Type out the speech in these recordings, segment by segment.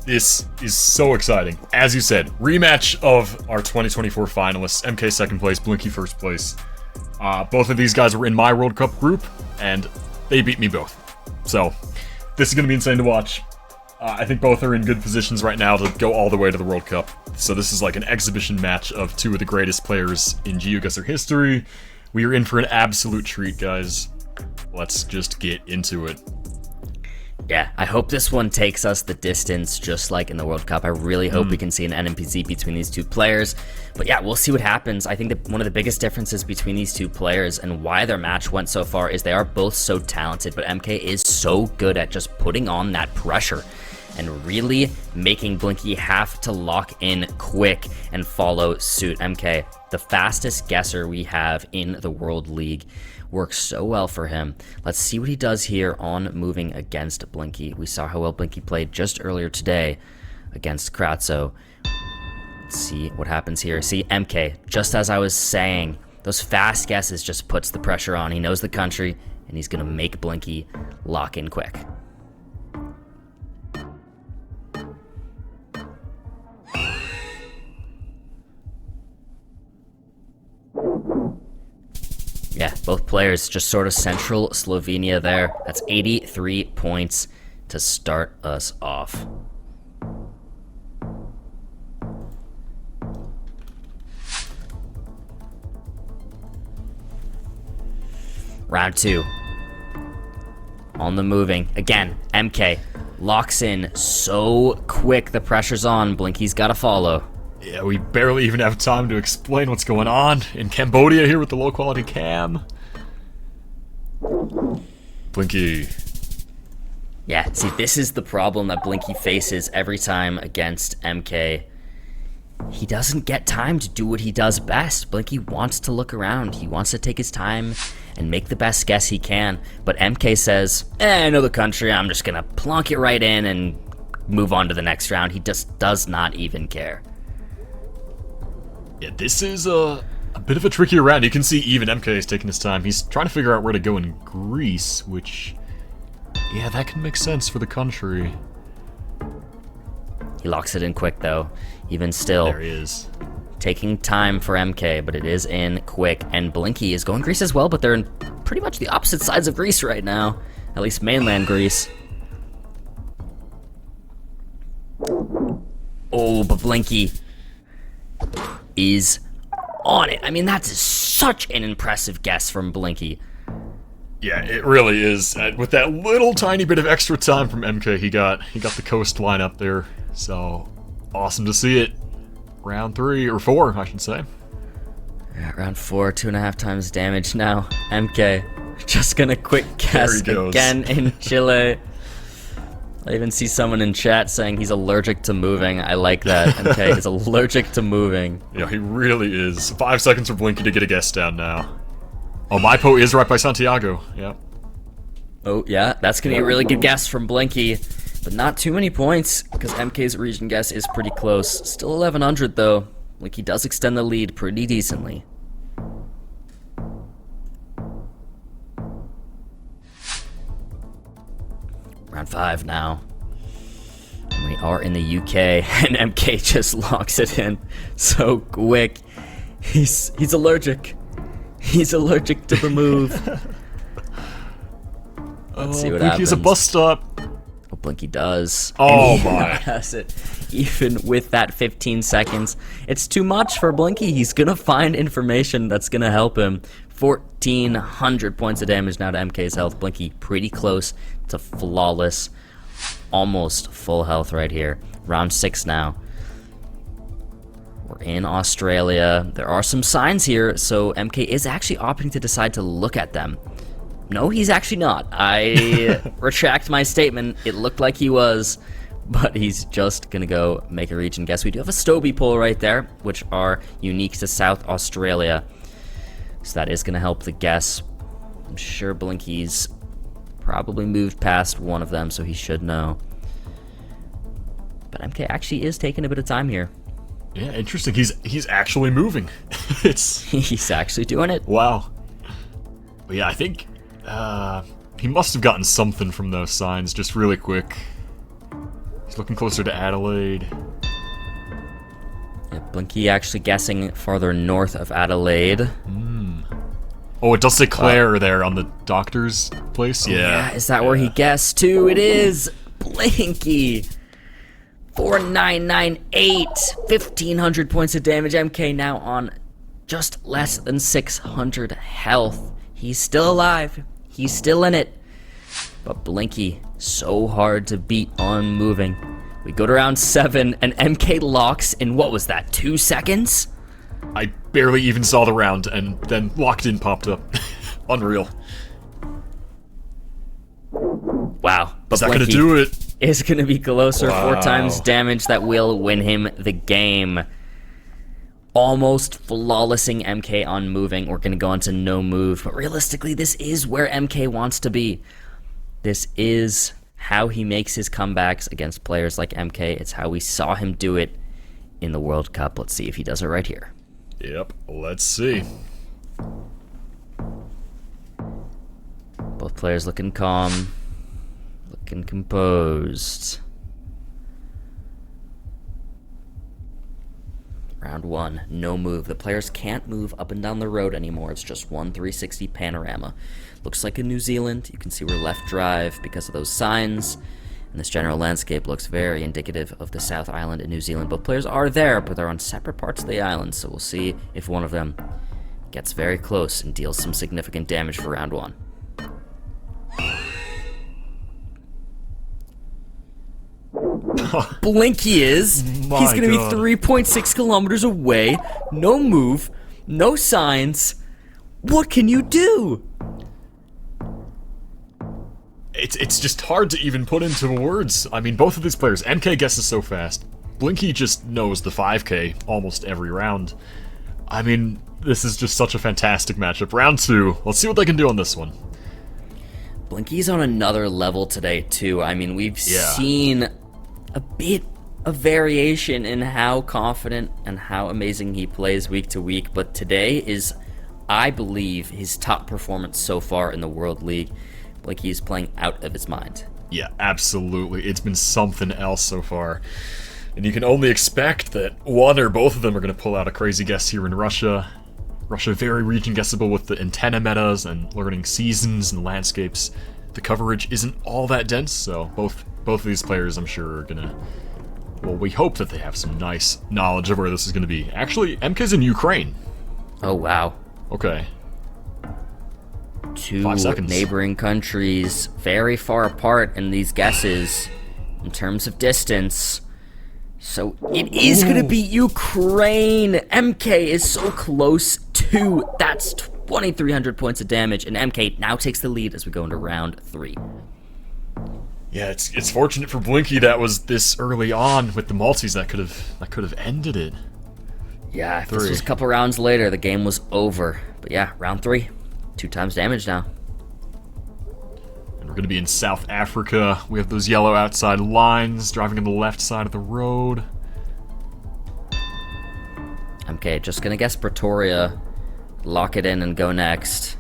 This is so exciting. As you said, rematch of our 2024 finalists. MK second place, Blinky first place. Both of these guys were in my World Cup group, and they beat me both. So, this is going to be insane to watch. I think both are in good positions right now to go all the way to the World Cup. So this is like an exhibition match of two of the greatest players in GeoGuessr history. We are in for an absolute treat, guys. Let's just get into it. Yeah, I hope this one takes us the distance just like in the World Cup. I really hope we can see an NMPC between these two players. But yeah, we'll see what happens. I think that one of the biggest differences between these two players and why their match went so far is they are both so talented, but MK is so good at just putting on that pressure and really making Blinky have to lock in quick and follow suit. MK, the fastest guesser we have in the World League, works so well for him. Let's see what he does here on moving against Blinky. We saw how well Blinky played just earlier today against Kratzo. Let's see what happens here. See, MK, just as I was saying, those fast guesses just puts the pressure on. He knows the country, and he's gonna make Blinky lock in quick. Yeah, both players just sort of central Slovenia there. That's 83 points to start us off. Round two. On the moving. Again, MK locks in so quick. The pressure's on. Blinky's got to follow. Yeah, we barely even have time to explain what's going on in Cambodia here with the low-quality cam. Blinky. Yeah, see, this is the problem that Blinky faces every time against MK. He doesn't get time to do what he does best. Blinky wants to look around. He wants to take his time and make the best guess he can. But MK says, I know the country. I'm just going to plonk it right in and move on to the next round. He just does not even care. Yeah, this is a bit of a trickier round. You can see even MK is taking his time. He's trying to figure out where to go in Greece, which, yeah, that can make sense for the country. He locks it in quick, though. Even still, there he is. Taking time for MK, but it is in quick. And Blinky is going Greece as well, but they're in pretty much the opposite sides of Greece right now. At least mainland Greece. Oh, but Blinky is on it. I mean, that's such an impressive guess from Blinky. Yeah, it really is. With that little tiny bit of extra time from MK, he got the coastline up there. So awesome to see it. Round 3 or 4, I should say. Yeah, round 4, 2.5 times damage now. MK just gonna quick guess again in Chile. I even see someone in chat saying he's allergic to moving. I like that. MK is allergic to moving. Yeah, he really is. 5 seconds for Blinky to get a guess down now. Oh, Maipo is right by Santiago. Yeah. Oh, yeah. That's going to be a really good guess from Blinky. But not too many points, because MK's region guess is pretty close. Still 1100, though. Blinky does extend the lead pretty decently. Round 5 now. And we are in the UK, and MK just locks it in so quick. He's allergic. He's allergic to the move. Let's see what happens. Blinky's a bus stop. Oh, Blinky does. Oh my. Has it. Even with that 15 seconds, it's too much for Blinky. He's gonna find information that's gonna help him. 1,400 points of damage now to MK's health. Blinky pretty close to flawless. Almost full health right here. Round 6 now. We're in Australia. There are some signs here, so MK is actually opting to decide to look at them. No, he's actually not. I retract my statement. It looked like he was, but he's just gonna go make a region guess. We do have a Stobie pole right there, which are unique to South Australia. So that is gonna help the guess. I'm sure Blinky's probably moved past one of them, so he should know. But MK actually is taking a bit of time here. Yeah, interesting. He's actually moving. He's actually doing it. Wow. But yeah, I think he must have gotten something from those signs just really quick. He's looking closer to Adelaide. Yeah, Blinky actually guessing farther north of Adelaide. Oh, it does say Claire there on the doctor's place? Yeah. Is that where he guessed too? It is Blinky. 4998, 1,500 points of damage. MK now on just less than 600 health. He's still alive. He's still in it. But Blinky, so hard to beat on moving. We go to round 7, and MK locks in, what was that, 2 seconds? I barely even saw the round, and then locked in popped up. Unreal. Wow. But Is that Blinky gonna do it? is going to be closer. Wow. 4 times damage that will win him the game. Almost flawlessing MK on moving. We're going to go on to no move. But realistically, this is where MK wants to be. This is how he makes his comebacks against players like MK. It's how we saw him do it in the World Cup. Let's see if he does it right here. Yep, let's see. Both players looking calm, looking composed. Round 1, no move. The players can't move up and down the road anymore. It's just one 360 panorama. Looks like in New Zealand. You can see we're left drive because of those signs. And this general landscape looks very indicative of the South Island in New Zealand. Both players are there, but they're on separate parts of the island. So we'll see if one of them gets very close and deals some significant damage for round 1. Blinky is. He's going to be 3.6 kilometers away. No move. No signs. What can you do? It's just hard to even put into words. I mean, both of these players, MK guesses so fast. Blinky just knows the 5K almost every round. I mean, this is just such a fantastic matchup. Round 2, let's see what they can do on this one. Blinky's on another level today, too. I mean, we've seen a bit of variation in how confident and how amazing he plays week to week, but today is, I believe, his top performance so far in the World League. Blinky is playing out of his mind. Yeah, absolutely. It's been something else so far. And you can only expect that one or both of them are going to pull out a crazy guess here in Russia. Russia very region guessable with the antenna metas and learning seasons and landscapes. The coverage isn't all that dense, so both of these players, I'm sure, are gonna... Well, we hope that they have some nice knowledge of where this is gonna be. Actually, MK's in Ukraine. Oh, wow. Okay. 2 5 seconds. neighboring countries, very far apart in these guesses in terms of distance. So it is going to be Ukraine. MK is so close to. That's 2,300 points of damage, and MK now takes the lead as we go into round 3. Yeah, it's fortunate for Blinky that was this early on with the Maltese that could have ended it. Yeah, if this was a couple rounds later, the game was over. But yeah, round 3. 2 times damage now. And we're going to be in South Africa. We have those yellow outside lines driving on the left side of the road. MK just going to guess Pretoria. Lock it in and go next.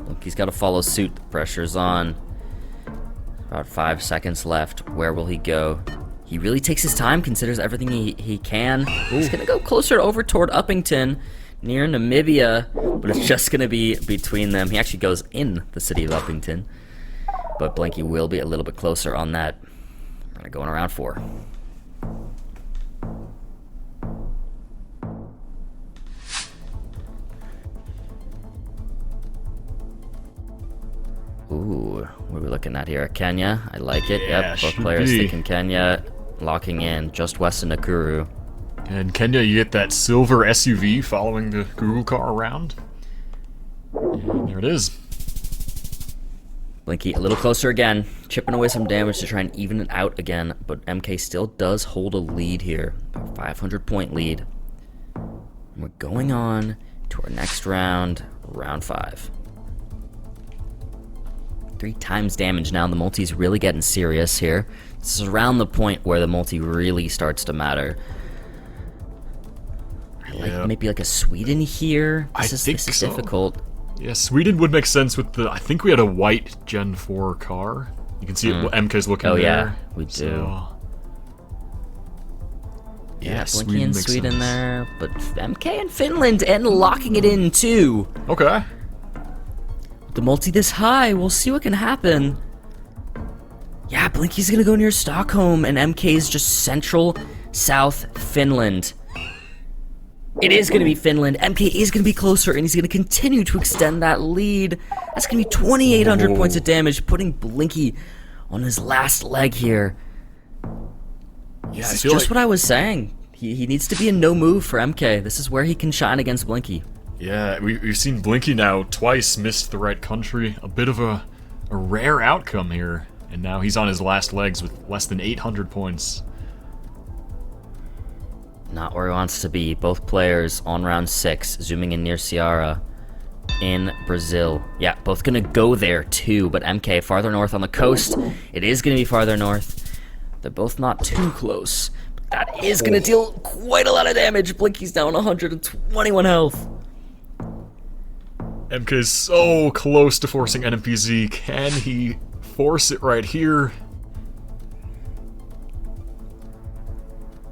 Look, he's got to follow suit. The pressure's on. About 5 seconds left. Where will he go? He really takes his time, considers everything he can. He's going to go closer over toward Uppington, near Namibia, but it's just going to be between them. He actually goes in the city of Uppington, but Blinky will be a little bit closer on that. We're going to go in around 4. Ooh, what are we looking at here? Kenya, I like it. Yeah, yep, both players thinking Kenya, locking in just west of Nakuru. And Kenya, you get that silver SUV following the Google car around. And there it is. Blinky a little closer again, chipping away some damage to try and even it out again, but MK still does hold a lead here, about 500-point lead. And we're going on to our next round, round 5. 3 times damage now. The multi's really getting serious here. This is around the point where the multi really starts to matter. I like maybe like a Sweden here. This is so. Difficult. Yeah, Sweden would make sense with the... I think we had a white Gen 4 car. You can see it, MK's looking there. Oh yeah, we do. Yeah, Blinky Sweden and makes Sweden sense. there, but MK and Finland, and locking it in too. Okay. The multi this high, we'll see what can happen. Yeah, Blinky's gonna go near Stockholm, and MK's just central South Finland. It is gonna be Finland. MK is gonna be closer, and he's gonna continue to extend that lead. That's gonna be 2,800 Whoa. points of damage, putting Blinky on his last leg here. Yeah, This I is feel just like, what I was saying. He needs to be a no move for MK. This is where he can shine against Blinky. yeah, we've seen Blinky now twice missed the right country. A bit of a rare outcome here. And now he's on his last legs with less than 800 points. Not where he wants to be. Both players on round 6, zooming in near Ceará in Brazil. Yeah, both gonna go there too, but MK farther north on the coast. It is gonna be farther north. They're both not too close. But that is gonna deal quite a lot of damage. Blinky's down 121 health. MK's so close to forcing NMPZ. Can he force it right here?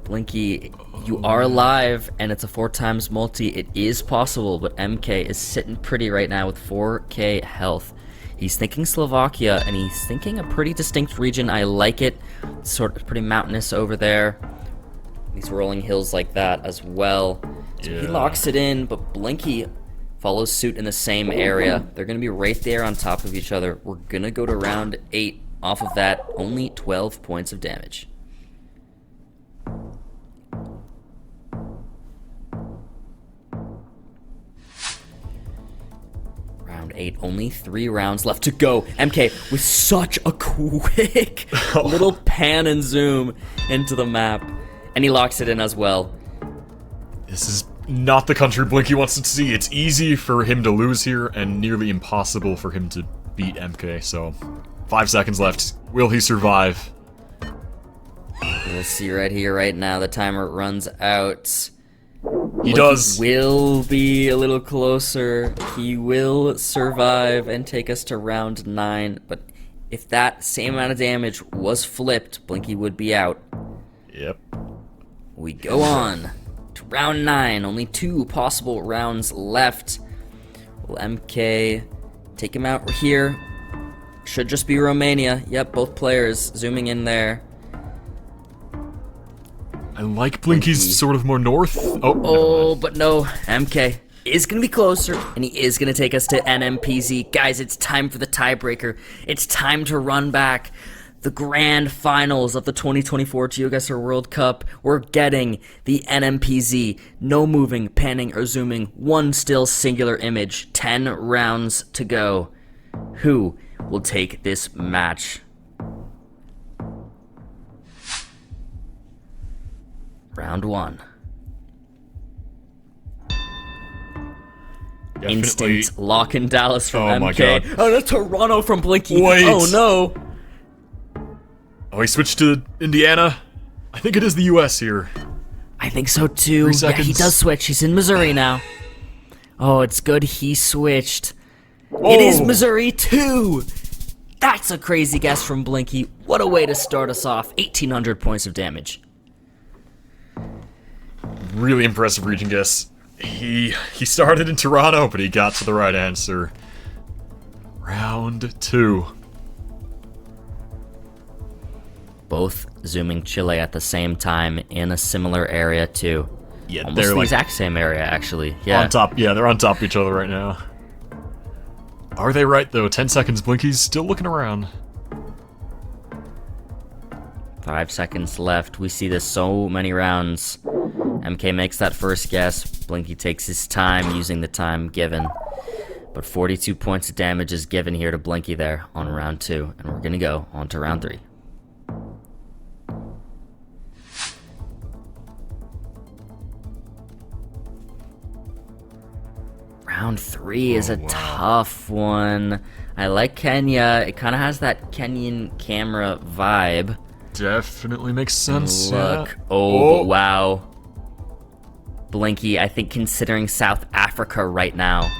Blinky, you are alive, and it's a 4 times multi. It is possible, but MK is sitting pretty right now with 4k health. He's thinking Slovakia, and he's thinking a pretty distinct region. I like it. It's sort of pretty mountainous over there. These rolling hills like that as well. So he Yeah. locks it in, but Blinky follows suit in the same area. They're going to be right there on top of each other. We're going to go to round 8. Off of that, only 12 points of damage. Round 8, only 3 rounds left to go. MK with such a quick little pan and zoom into the map. And he locks it in as well. This is not the country Blinky wants to see. It's easy for him to lose here and nearly impossible for him to beat MK. So 5 seconds left. Will he survive? We'll see right here, right now. The timer runs out. He Blinky does. will be a little closer. He will survive and take us to round 9. But if that same amount of damage was flipped, Blinky would be out. Yep. We go on to round 9. Only 2 possible rounds left. Will MK take him out here? Should just be Romania. Yep, both players zooming in there. I like Blinky's Blinky. sort of more north. Oh, never Oh, mind. but no. MK is going to be closer, and he is going to take us to NMPZ. Guys, it's time for the tiebreaker. It's time to run back. The grand finals of the 2024 GeoGuessr World Cup. We're getting the NMPZ. No moving, panning, or zooming. One still singular image. 10 rounds to go. Who will take this match? Round 1. Definitely. Instant lock in Dallas from Oh my MK. God. Oh, that's Toronto from Blinky. Wait. Oh no. Oh, he switched to Indiana. I think it is the U.S. here. I think so too. 3 Yeah, seconds. he does switch. He's in Missouri now. Oh, it's good he switched. Oh. It is Missouri too. That's a crazy guess from Blinky. What a way to start us off. 1,800 points of damage. Really impressive region guess. He started in Toronto, but he got to the right answer. Round 2. Both zooming Chile at the same time in a similar area too. Yeah, Almost they're the like exact same area actually. Yeah. on top. Yeah, they're on top of each other right now. Are they right though? 10 seconds. Blinky's still looking around. 5 seconds left. We see this so many rounds. MK makes that first guess. Blinky takes his time using the time given. But 42 points of damage is given here to Blinky there on round 2. And we're going to go on to round 3. Round 3 is a tough one. I like Kenya. It kind of has that Kenyan camera vibe. Definitely makes sense. Look. Yeah. Oh, but wow. Blinky, I think considering South Africa right now.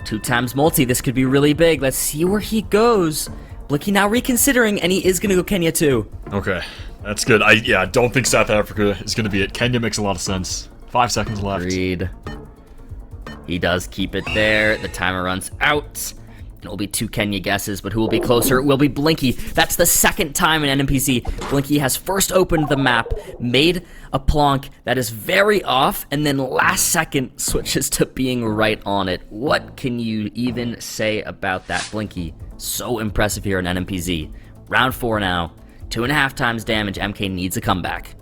2 times multi, this could be really big. Let's see where he goes. Blinky now reconsidering, and he is going to go Kenya too. Okay. That's good. I don't think South Africa is going to be it. Kenya makes a lot of sense. 5 seconds left. Agreed. He does keep it there. The timer runs out. It will be 2 Kenya guesses, but who will be closer? It will be Blinky. That's the second time in NMPC. Blinky has first opened the map, made a plonk that is very off, and then last second switches to being right on it. What can you even say about that, Blinky? So impressive here in NMPZ. Round 4 now. 2.5 times damage. MK needs a comeback.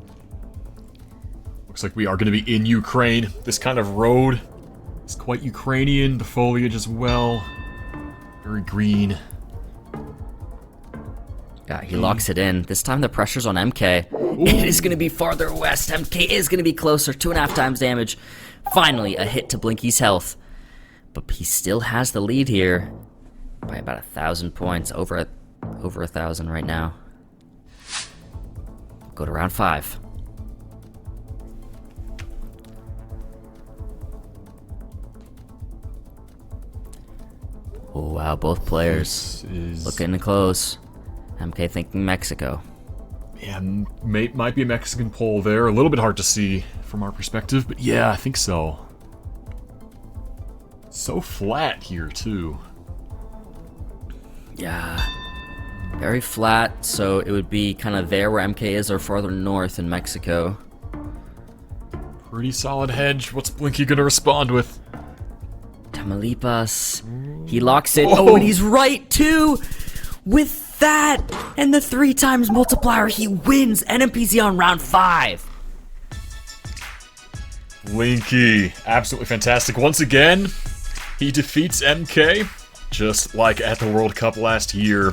Looks like we are going to be in Ukraine. This kind of road is quite Ukrainian. The foliage as well. Very green. Yeah, he locks it in. This time the pressure's on MK. Ooh. It is going to be farther west. MK is going to be closer. 2.5 times damage. Finally, a hit to Blinky's health. But he still has the lead here by about 1,000 points. Over 1,000 right now. Go to round 5. Oh, wow, both players looking close. MK thinking Mexico. Yeah, might be a Mexican poll there. A little bit hard to see from our perspective, but yeah, I think so. So flat here, too. Yeah. Very flat, so it would be kind of there where MK is or farther north in Mexico. Pretty solid hedge. What's Blinky gonna respond with? Tamaulipas. He locks it. Oh, and he's right, too! With that, and the 3 times multiplier, he wins NMPZ on round 5. Blinky, absolutely fantastic. Once again, he defeats MK, just like at the World Cup last year.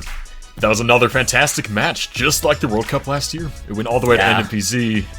That was another fantastic match, just like the World Cup last year. It went all the way to NMPZ.